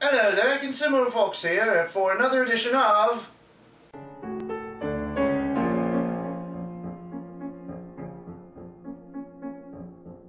Hello there, Consumer Fox here for another edition of...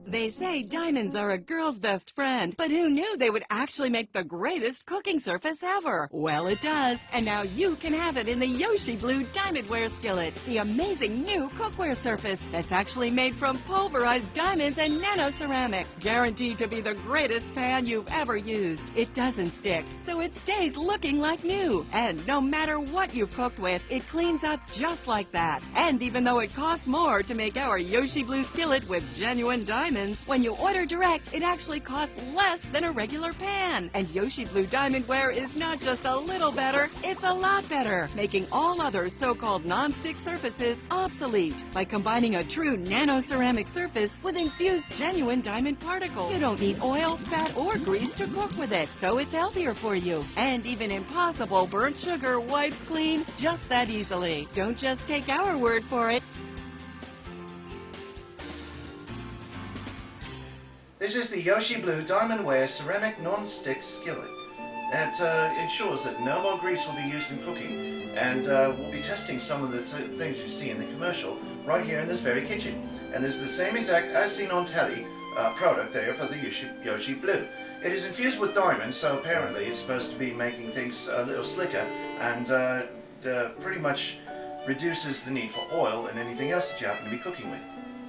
They say diamonds are a girl's best friend, but who knew they would actually make the greatest cooking surface ever? Well, it does, and now you can have it in the Yoshi Blue Diamondware Skillet, the amazing new cookware surface that's actually made from pulverized diamonds and nano ceramic, guaranteed to be the greatest pan you've ever used. It doesn't stick, so it stays looking like new, and no matter what you've cooked with, it cleans up just like that. And even though it costs more to make our Yoshi Blue Skillet with genuine diamonds, when you order direct, it actually costs less than a regular pan. And Yoshi Blue Diamondware is not just a little better, it's a lot better, making all other so-called non-stick surfaces obsolete by combining a true nano-ceramic surface with infused genuine diamond particles. You don't need oil, fat, or grease to cook with it, so it's healthier for you. And even impossible burnt sugar wipes clean just that easily. Don't just take our word for it. This is the Yoshi Blue Diamondware Ceramic Non-Stick Skillet. That ensures that no more grease will be used in cooking, and we'll be testing some of the things you see in the commercial right here in this very kitchen. And this is the same exact as seen on telly product there for the Yoshi Blue. It is infused with diamonds, so apparently it's supposed to be making things a little slicker and pretty much reduces the need for oil and anything else that you happen to be cooking with.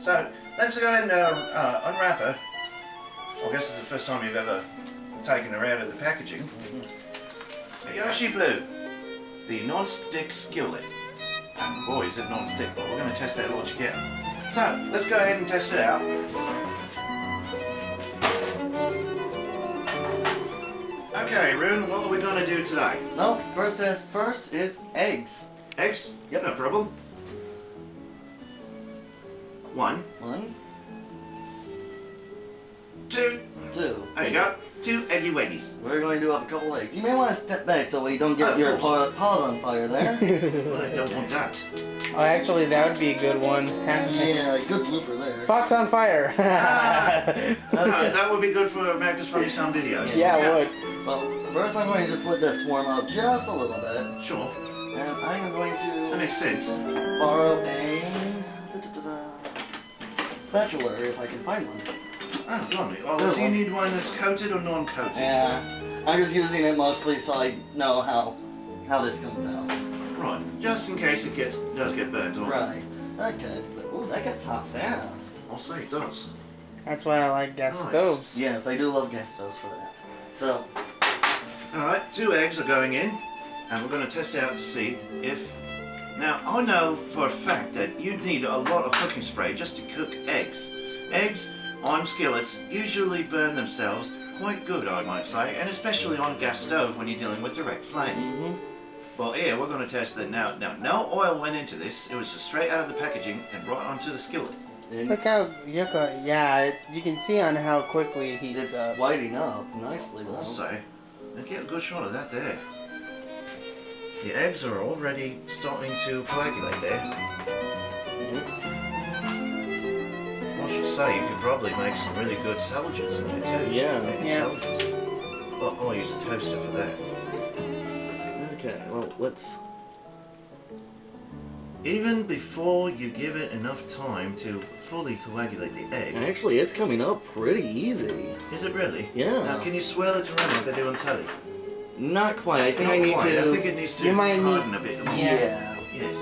So let's go ahead and unwrap her. I guess it's the first time you've ever taken her out of the packaging. The Yoshi Blue, the non-stick skillet. And boy, is it non-stick, but we're going to test that logic out. So, let's go ahead and test it out. Okay, Rune, what are we going to do today? Well, first is eggs. Eggs? Yep. No problem. One. Two. There you go. 2 eggy weggies. We're going to do up a couple eggs. You may want to step back so we don't get your paws on fire there. Well, I don't want that. Oh, actually, that would be a good one. Yeah, good blooper there. Fox on fire. No, that would be good for America's Funny Sound videos. Yeah, it would. Well, first I'm going to just let this warm up just a little bit. Sure. And I am going to... That makes sense. ...borrow a... spatula, if I can find one. Oh, blimey. Oh, do you need one that's coated or non-coated? Yeah. I'm just using it mostly so I know how this comes out. Right. Just in case it does get burnt on. Right. Okay. Ooh, that gets hot fast. I'll say it does. That's why I like gas stoves. Yes, I do love gas stoves for that. So. Alright, 2 eggs are going in, and we're going to test out to see if... Now, I know for a fact that you need a lot of cooking spray just to cook eggs. Eggs on skillets usually burn themselves quite good, I might say, and especially on a gas stove when you're dealing with direct flame. Well, here we're going to test that now. Now, no oil went into this. It was just straight out of the packaging and right onto the skillet. Look how, yeah, you can see on how quickly it heats up. It's whiting up nicely, though. I'll say. And get a good shot of that there. The eggs are already starting to coagulate there. I should say you could probably make some really good sandwiches in there too. Yeah. Sandwiches. Well, I'll use a toaster for that. Okay, well, let's... Even before you give it enough time to fully coagulate the egg. Actually, it's coming up pretty easy. Is it really? Yeah. Now, can you swirl it around like they do on telly? Not quite. I think Not I need quite. to... I think it needs to harden a bit more. Yeah. Yes.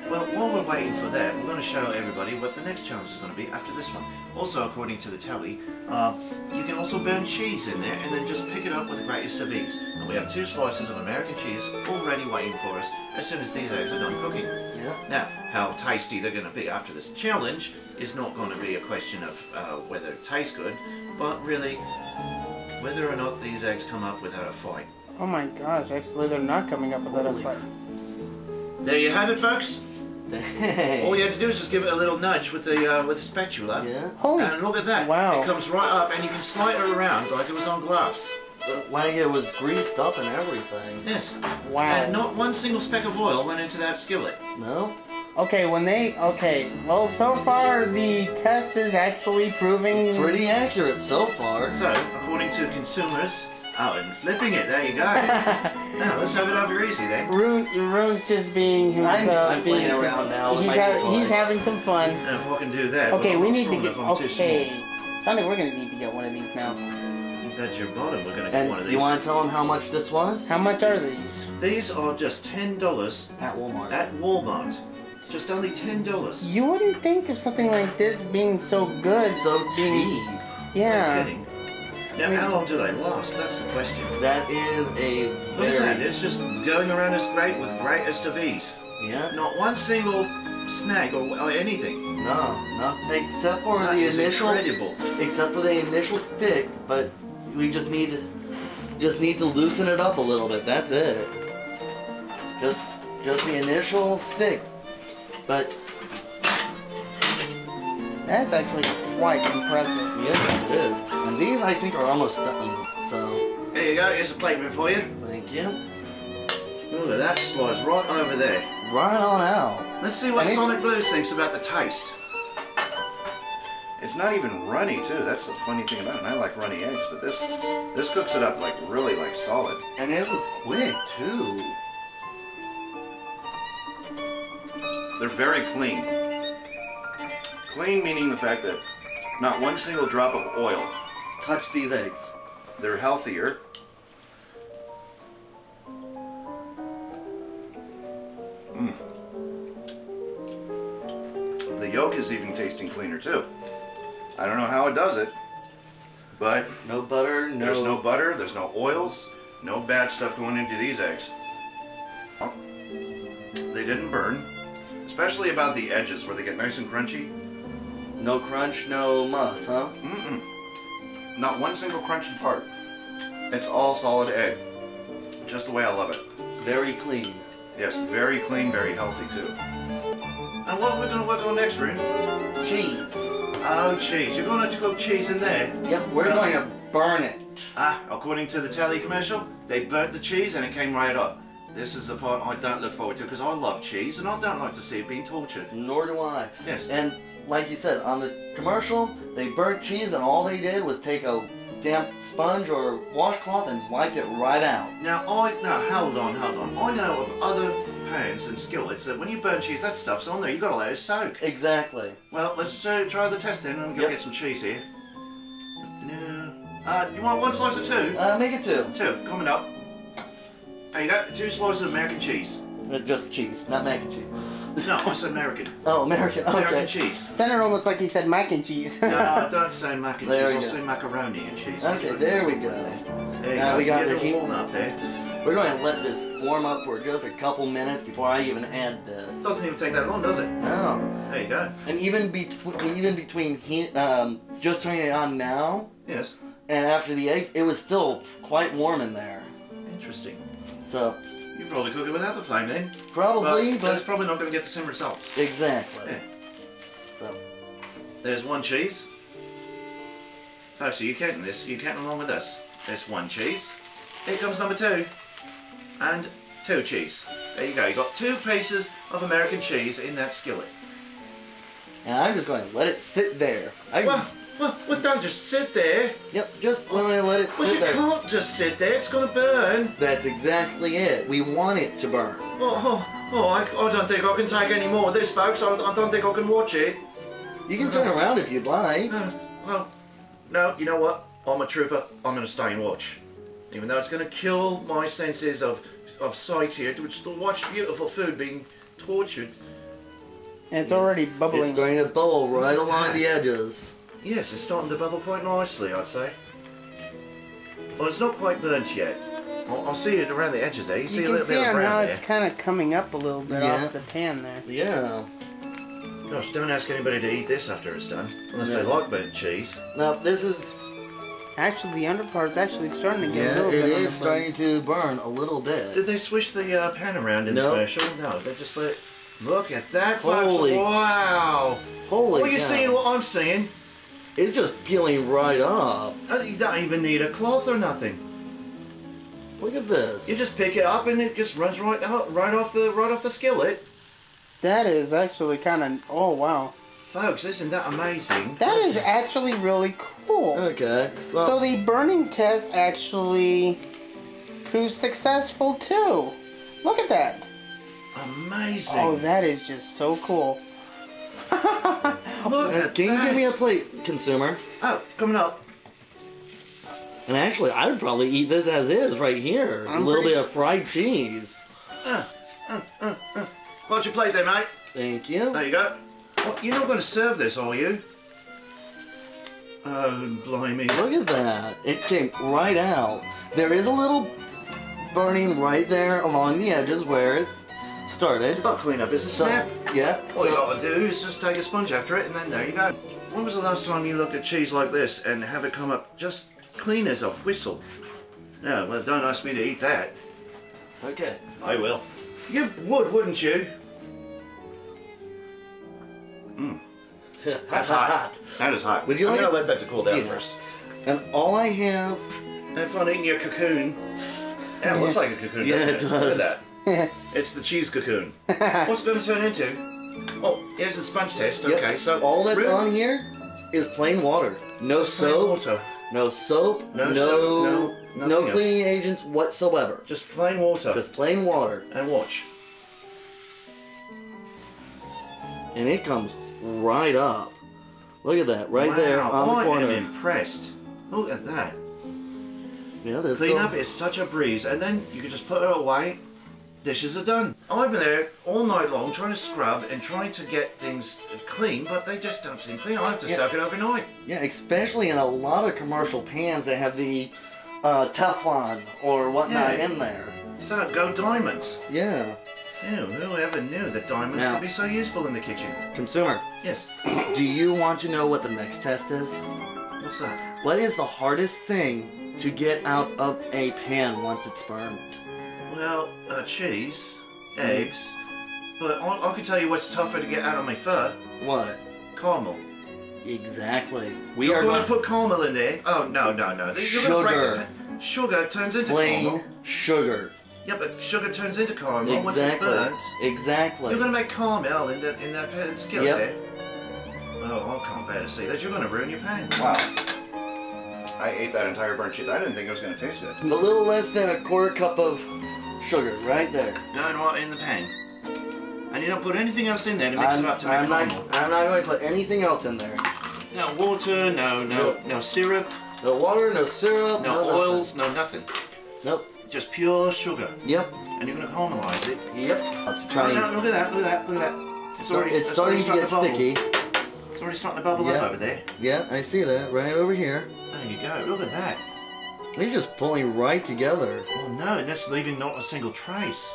Well, while we're waiting for that, we're going to show everybody what the next challenge is going to be after this one. Also, according to the tally, you can also burn cheese in there and then just pick it up with the greatest of ease. And we have 2 slices of American cheese already waiting for us as soon as these eggs are done cooking. Yeah. Now, how tasty they're going to be after this challenge is not going to be a question of whether it tastes good, but really whether or not these eggs come up without a fight. Oh my gosh, actually they're not coming up without a fight. There you have it, folks. Hey. All you have to do is just give it a little nudge with the spatula. Yeah. Holy, and look at that. Wow. It comes right up and you can slide it around like it was on glass. Like it was greased up and everything. Yes. Wow. And not one single speck of oil went into that skillet. No? Okay, well, so far the test is actually proving... Pretty accurate so far. So, according to consumers, Oh, and flipping it. There you go. Now let's have it over easy then. Rune's just being himself. I'm playing around now with my toy. He's having some fun. And if I can do that. Okay, well, we need to get. I'm too small. Okay, Sonic, we're gonna need to get one of these now. You bet your bottom we're gonna get one of And these. you want to tell them how much this was? How much are these? These are just $10 At Walmart. at Walmart. Just only $10. You wouldn't think of something like this being so good. So being, cheap. Yeah. No kidding. Now, how long do they last? That's the question. That is a Look very... at that. It's just going around as great with greatest of ease. Yeah. Not one single snag or anything. No, except for That the is initial... incredible. Except for the initial stick, but we just need to loosen it up a little bit. That's it. Just the initial stick. But That's actually quite impressive. yes, it is. And these I think are almost done. So There you go. Here's a plate for you. thank you. Look at that. Slides right over there. Right on out. Let's see what And it's- SonicBlu thinks about the taste. It's not even runny too. That's the funny thing about it. I like runny eggs, but this cooks it up like really like solid. And it was quick too. They're very clean. Clean meaning the fact that not one single drop of oil. Touch these eggs. They're healthier. The yolk is even tasting cleaner too. I don't know how it does it, but No butter, no... there's no butter, there's no oils, no bad stuff going into these eggs. They didn't burn, especially about the edges where they get nice and crunchy. No crunch, no muss, huh? Mm-mm. Not one single crunchy part. It's all solid egg. Just the way I love it. Very clean. Yes, very clean, very healthy too. And what we're going to work on next, Rune? Cheese. Oh, cheese. You're going to cook cheese in there? Yep, we're going to burn it. According to the telly commercial, they burnt the cheese and it came right up. This is the part I don't look forward to because I love cheese and I don't like to see it being tortured. Nor do I. Yes. And like you said, on the commercial, they burnt cheese and all they did was take a damp sponge or washcloth and wiped it right out. Now, hold on. I know of other pans and skillets that when you burn cheese, that stuff's on there. You got to let it soak. Exactly. Well, let's try the test then. I'm going to get some cheese here. You want one slice of two? Make it two. Two, coming up. There you go, 2 slices of American cheese. Just cheese, not mac and cheese. No, I said American. Oh, American. Okay. American cheese. It sounded almost like he said mac and cheese. No, I don't say mac and There cheese. we I'll go. say macaroni and cheese. Okay, there we go. There you Now go. we got Get the it heat. warm up there. We're going to let this warm up for just a couple minutes before I even add this. Doesn't even take that long, does it? No. There you go. And even between just turning it on now Yes. and after the eggs, it was still quite warm in there. Interesting. So You probably cook it without the flame then. probably, But that's but probably not going to get the same results. exactly. Yeah. So There's one cheese. Oh, so you're counting this. You're counting along with this. There's one cheese. Here comes number 2. And 2 cheese. There you go. You got 2 pieces of American cheese in that skillet. and I'm just going to let it sit there. Well, don't just sit there. Yep, just going to let it Well, sit you there. can't just sit there. It's going to burn. That's exactly it. We want it to burn. I don't think I can take any more of this, folks. I don't think I can watch it. You can turn around if you'd like. Well, no, you know what? I'm a trooper. I'm going to stay and watch. Even though it's going to kill my senses of sight here, to watch beautiful food being tortured. And it's already bubbling. It's going to bubble right along the edges. Yes, it's starting to bubble quite nicely, I'd say. Well, it's not quite burnt yet. I'll see it around the edges there. You see You a can little see bit of on brown how there. it's kind of coming up a little bit Yeah. off the pan there. Yeah. Gosh, don't ask anybody to eat this after it's done. Unless they No. like burnt cheese. Now this is... Actually, the underpart's actually starting to get a Yeah, little it bit on is the burn. starting to burn a little bit. Did they swish the pan around in the No. commercial? No, they just let... Look at that, folks. Holy- Wow. Holy Are you cow. seeing what I'm seeing? It's just peeling right up. You don't even need a cloth or nothing. Look at this. You just pick it up and it just runs right off the skillet. That is actually kind of... Oh, wow. Folks, isn't that amazing? That is actually really cool. Okay. Well, So the burning test actually proved successful too. Look at that. Amazing. Oh, that is just so cool. Look at can you that. give me a plate, consumer? Oh, coming up. And actually, I would probably eat this as is right here. I'm a little pretty bit of fried cheese. What's your plate there, mate? Thank you. There you go. Oh, you're not going to serve this, are you? Oh, blimey. Look at that. It came right out. There is a little burning right there along the edges where it started. I'll clean up. It's a So, snap. yeah. All you so- got to do is just take a sponge after it, and then there you go. When was the last time you looked at cheese like this and have it come up just clean as a whistle? No, well, don't ask me to eat that. Okay. I will. You would, wouldn't you? That's hot. That is hot. Would you I'm like gonna it? let that to cool down Yeah. first. And all I have... Have fun eating your cocoon. Yeah, it looks like a cocoon, Yeah, doesn't it Look at does. that. It's the cheese cocoon. What's it going to turn into? Oh, here's the sponge test. Yep. Okay, so all that's really? on here is plain water. No Plain soap. water. No soap. No soap, no no nothing else. cleaning agents whatsoever. Just plain water. Just plain water. And watch. And it comes right up. Look at that, right there on the I corner. am impressed. Look at that. Yeah, this Clean up is such a breeze, and then you can just put it away. Dishes are done. I've been there all night long trying to scrub and trying to get things clean, but they just don't seem clean. I have to soak it overnight. Yeah, especially in a lot of commercial pans that have the Teflon or whatnot Yeah. in there. So go diamonds. Yeah. Ew, whoever knew that diamonds Now- could be so useful in the kitchen? Consumer, Yes. do you want to know what the next test is? What's that? What is the hardest thing to get out of a pan once it's burned? Well, cheese, eggs, but I can tell you what's tougher to get out of my fur. What? Caramel. Exactly. You're going to put caramel in there? Oh, no. You're gonna break the Sugar. pan. Sugar turns into plain caramel. sugar. Yeah, but sugar turns into caramel once it's Exactly. burnt. Exactly. You're going to make caramel in that pan skillet Yep. there. Oh, I can't bear to see that. You're going to ruin your pan. Wow. I ate that entire burnt cheese. I didn't think it was going to taste good. A little less than a quarter cup of sugar right there. Going right in the pan. And you don't put anything else in there to mix it up to make I'm caramel. not going to put anything else in there. No water, no syrup, No water, no syrup, no nothing. oils, no nothing. Nope. Just pure sugar. Yep. And you're going to caramelize it. Yep. Let's try. Oh, no, look at that, look at that, look at that. It's starting to get bubble. sticky. It's already starting to bubble Yep. up over there. Yeah, I see that right over here. There you go, look at that. It's just pulling right together. Oh no, and that's leaving not a single trace.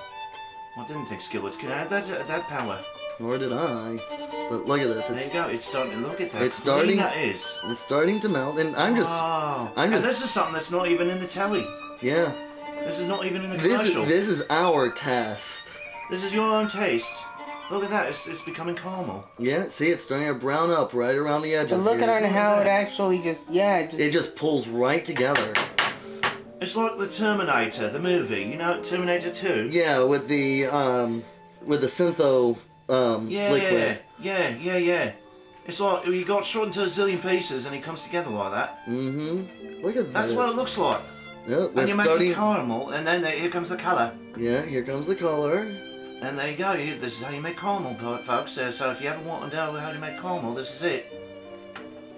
I didn't think skillets could have that power. Nor did I. But look at this. There you go, it's starting to look at that. It's How clean starting- that is. It's starting to melt, and I'm just. Oh. I'm And just- this is something that's not even in the telly. Yeah. This is not even in the This commercial. this is our test. This is your own taste. Look at that, it's becoming caramel. Yeah. See, it's starting to brown up right around the edges. But look here. at how it actually just, It just pulls right together. It's like the Terminator, the movie. You know, Terminator 2? Yeah, with the syntho liquid. Yeah. It's like you got shot into a zillion pieces and it comes together like that. Mm-hmm. Look at That's this. what it looks like. Yeah, we're And you're starting. making caramel, and then here comes the colour. Yeah, here comes the color. And there you go. This is how you make caramel, folks. So if you ever want to know how to make caramel, this is it.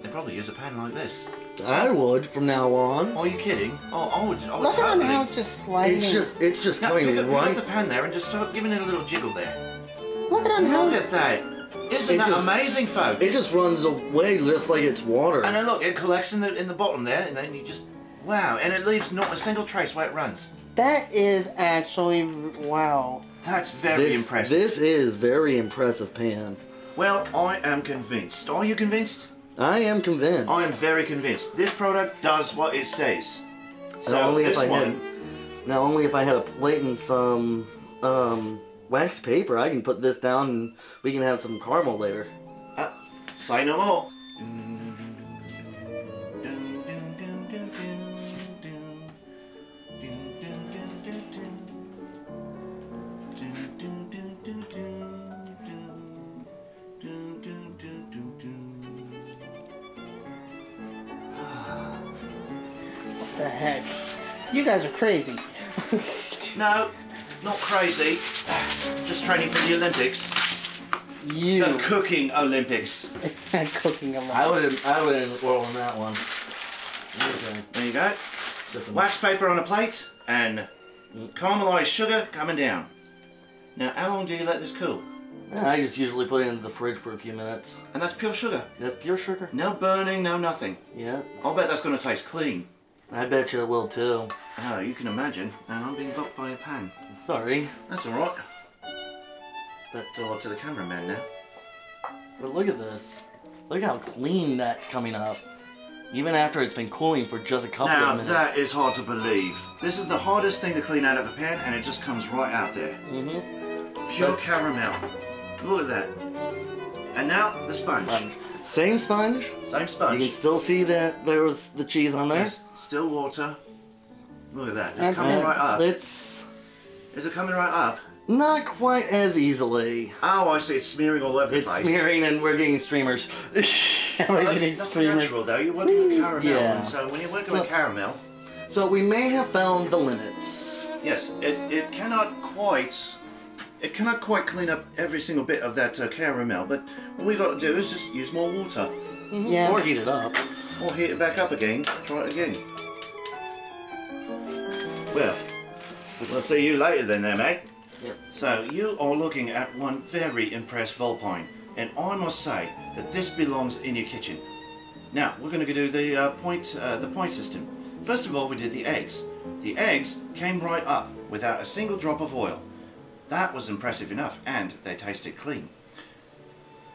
They probably use a pan like this. I would from now on. Are you kidding? Oh, I would look at totally. how it's just sliding. It's just Now, coming pick up right. the pan there and just start giving it a little jiggle there. Look at how Look at that. Isn't It that just- amazing, folks? It just runs away just like it's water. And then look, it collects in the bottom there, and then you just wow, and it leaves not a single trace where it runs. That is actually wow. That's very impressive. This is very impressive pan. Well, I am convinced. Are you convinced? I am convinced. I am very convinced. This product does what it says. So Not only this if I one, had, not only if I had a plate and some wax paper, I can put this down and we can have some caramel later. say no more. heck? You guys are crazy. No, not crazy. Just training for the Olympics. You. The cooking Olympics. Cooking a lot. I wouldn't roll on that one. Okay. There you go. Wax paper on a plate and caramelized sugar coming down. Now, how long do you let this cool? I just usually put it in the fridge for a few minutes. And that's pure sugar. That's pure sugar? No burning, no nothing. Yeah. I'll bet that's going to taste clean. I bet you it will too. Oh, you can imagine. And I'm being blocked by a pan. Sorry. That's alright. But all up to the cameraman now. But look at this. Look how clean that's coming up. Even after it's been cooling for just a couple of minutes. Now that is hard to believe. This is the hardest thing to clean out of a pan and it just comes right out there. Mm-hmm. Pure caramel. Look at that. And now the sponge. Same sponge. Same sponge. You can still see that there was the cheese on there. Yes. Still water. Look at that. It's That's coming it. right up. It's Is it coming right up? not quite as easily. Oh, I see. It's smearing all over the It's place. smearing and we're getting streamers. We're Well, getting that's streamers. natural though. You're working with caramel. Yeah. And so when you're working So- with caramel, So we may have found the limits. yes, it cannot quite clean up every single bit of that caramel. But what we got to do is just use more water Yeah. Or heat it up. or heat it back up again. Try it again. Well, we'll see you later then, there, mate. Yep. So you are looking at one very impressed Volpine, and I must say that this belongs in your kitchen. Now we're going to do the point system. First of all, we did the eggs. The eggs came right up without a single drop of oil. That was impressive enough, and they tasted clean.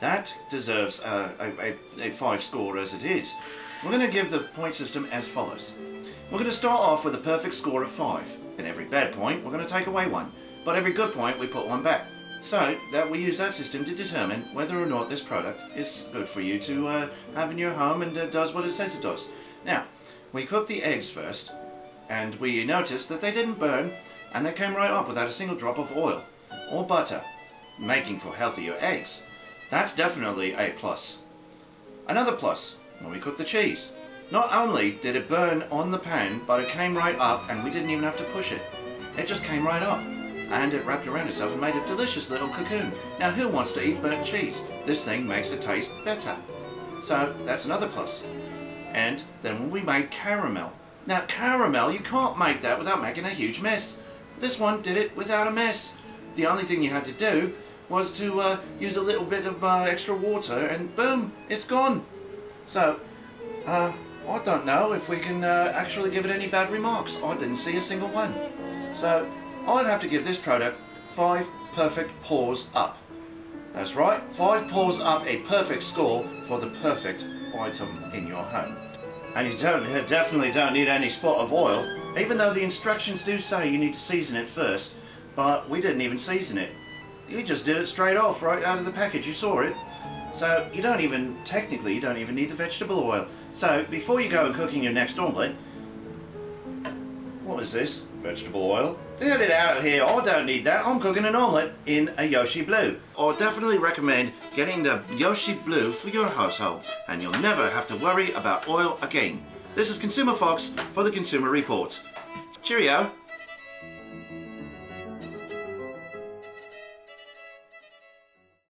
That deserves a 5 score as it is. We're going to give the point system as follows. We're going to start off with a perfect score of 5. And every bad point, we're going to take away 1. But every good point, we put 1 back. So that we use that system to determine whether or not this product is good for you to have in your home and does what it says it does. Now, we cooked the eggs first, and we noticed that they didn't burn, and they came right up without a single drop of oil or butter, making for healthier eggs. That's definitely a plus. Another plus, when we cooked the cheese. Not only did it burn on the pan, but it came right up and we didn't even have to push it. It just came right up. And it wrapped around itself and made a delicious little cocoon. Now who wants to eat burnt cheese? This thing makes it taste better. So that's another plus. And then when we made caramel. Now caramel, you can't make that without making a huge mess. This one did it without a mess. The only thing you had to do was to use a little bit of extra water and boom, it's gone. So, I don't know if we can actually give it any bad remarks. I didn't see a single one. So, I'd have to give this product 5 perfect paws up. That's right, 5 paws up, a perfect score for the perfect item in your home. And you definitely don't need any spot of oil, even though the instructions do say you need to season it first, but we didn't even season it. You just did it straight off, right out of the package, you saw it. So you don't even, technically, you don't even need the vegetable oil. So before you go and cooking your next omelette, what is this? Vegetable oil? Get it out of here, I don't need that. I'm cooking an omelette in a Yoshi Blue. I definitely recommend getting the Yoshi Blue for your household, and you'll never have to worry about oil again. This is Consumer Fox for the Consumer Report. Cheerio!